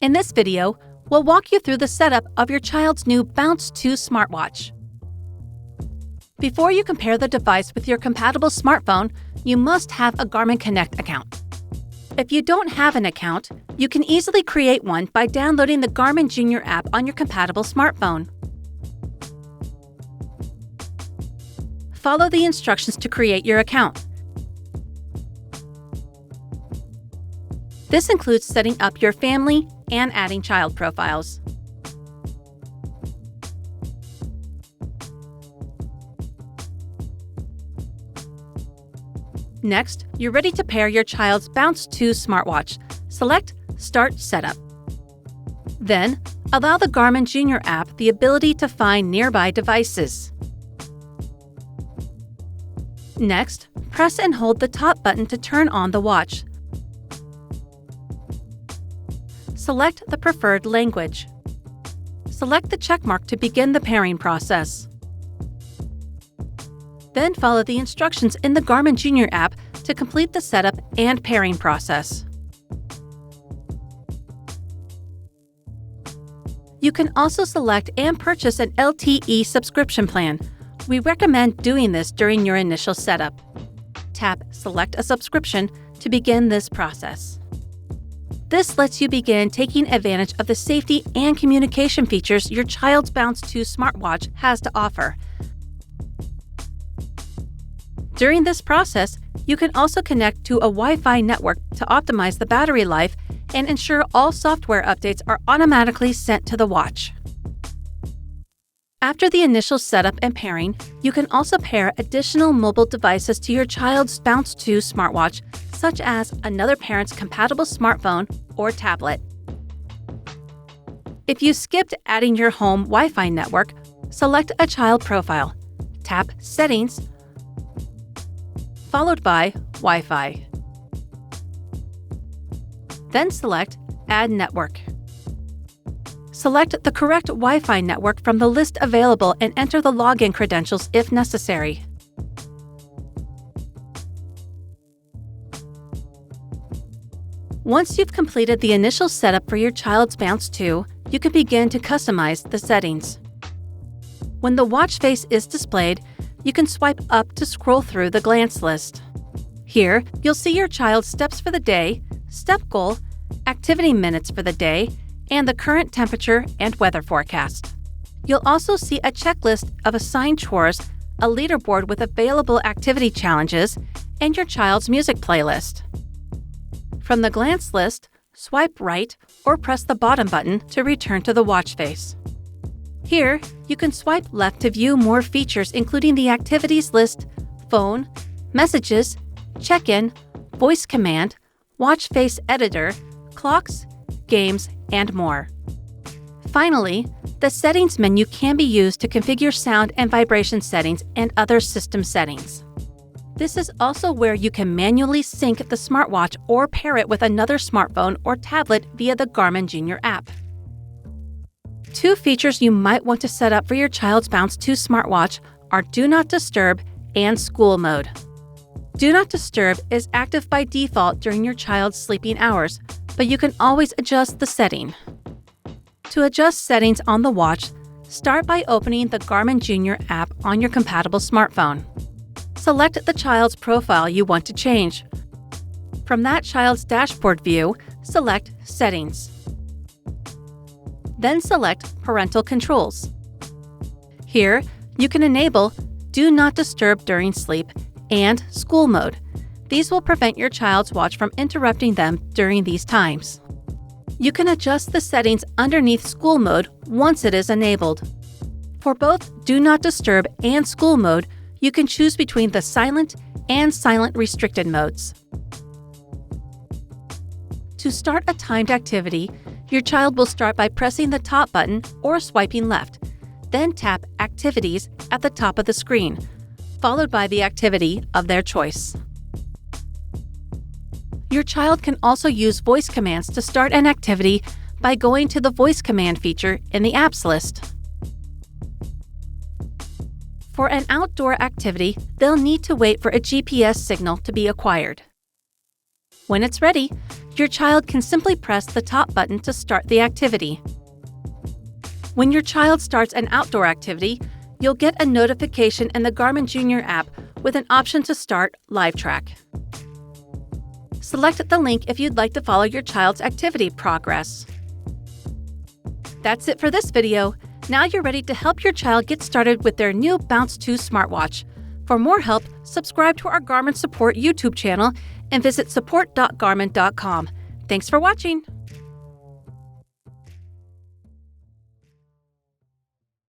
In this video, we'll walk you through the setup of your child's new Bounce 2 smartwatch. Before you compare the device with your compatible smartphone, you must have a Garmin Connect account. If you don't have an account, you can easily create one by downloading the Garmin Junior app on your compatible smartphone. Follow the instructions to create your account. This includes setting up your family and adding child profiles. Next, you're ready to pair your child's Bounce 2 smartwatch. Select Start Setup. Then, allow the Garmin Junior app the ability to find nearby devices. Next, press and hold the top button to turn on the watch. Select the preferred language. Select the checkmark to begin the pairing process. Then follow the instructions in the Garmin Junior app to complete the setup and pairing process. You can also select and purchase an LTE subscription plan. We recommend doing this during your initial setup. Tap Select a Subscription to begin this process. This lets you begin taking advantage of the safety and communication features your child's Bounce 2 smartwatch has to offer. During this process, you can also connect to a Wi-Fi network to optimize the battery life and ensure all software updates are automatically sent to the watch. After the initial setup and pairing, you can also pair additional mobile devices to your child's Bounce 2 smartwatch, such as another parent's compatible smartphone or tablet. If you skipped adding your home Wi-Fi network, select a child profile. Tap Settings, followed by Wi-Fi. Then select Add Network. Select the correct Wi-Fi network from the list available and enter the login credentials if necessary. Once you've completed the initial setup for your child's Bounce 2, you can begin to customize the settings. When the watch face is displayed, you can swipe up to scroll through the glance list. Here, you'll see your child's steps for the day, step goal, activity minutes for the day, and the current temperature and weather forecast. You'll also see a checklist of assigned chores, a leaderboard with available activity challenges, and your child's music playlist. From the glance list, swipe right or press the bottom button to return to the watch face. Here, you can swipe left to view more features including the activities list, phone, messages, check-in, voice command, watch face editor, clocks, games, and more. Finally, the settings menu can be used to configure sound and vibration settings and other system settings. This is also where you can manually sync the smartwatch or pair it with another smartphone or tablet via the Garmin Junior app. Two features you might want to set up for your child's Bounce 2 smartwatch are Do Not Disturb and School Mode. Do Not Disturb is active by default during your child's sleeping hours, but you can always adjust the setting. To adjust settings on the watch, start by opening the Garmin Junior app on your compatible smartphone. Select the child's profile you want to change. From that child's dashboard view, select Settings. Then select Parental Controls. Here, you can enable Do Not Disturb during sleep and School Mode. These will prevent your child's watch from interrupting them during these times. You can adjust the settings underneath School Mode once it is enabled. For both Do Not Disturb and School Mode, you can choose between the silent and silent restricted modes. To start a timed activity, your child will start by pressing the top button or swiping left, then tap Activities at the top of the screen, followed by the activity of their choice. Your child can also use voice commands to start an activity by going to the voice command feature in the apps list. For an outdoor activity, they'll need to wait for a GPS signal to be acquired. When it's ready, your child can simply press the top button to start the activity. When your child starts an outdoor activity, you'll get a notification in the Garmin Junior app with an option to start Live Track. Select the link if you'd like to follow your child's activity progress. That's it for this video. Now you're ready to help your child get started with their new Bounce 2 smartwatch. For more help, subscribe to our Garmin Support YouTube channel and visit support.garmin.com. Thanks for watching.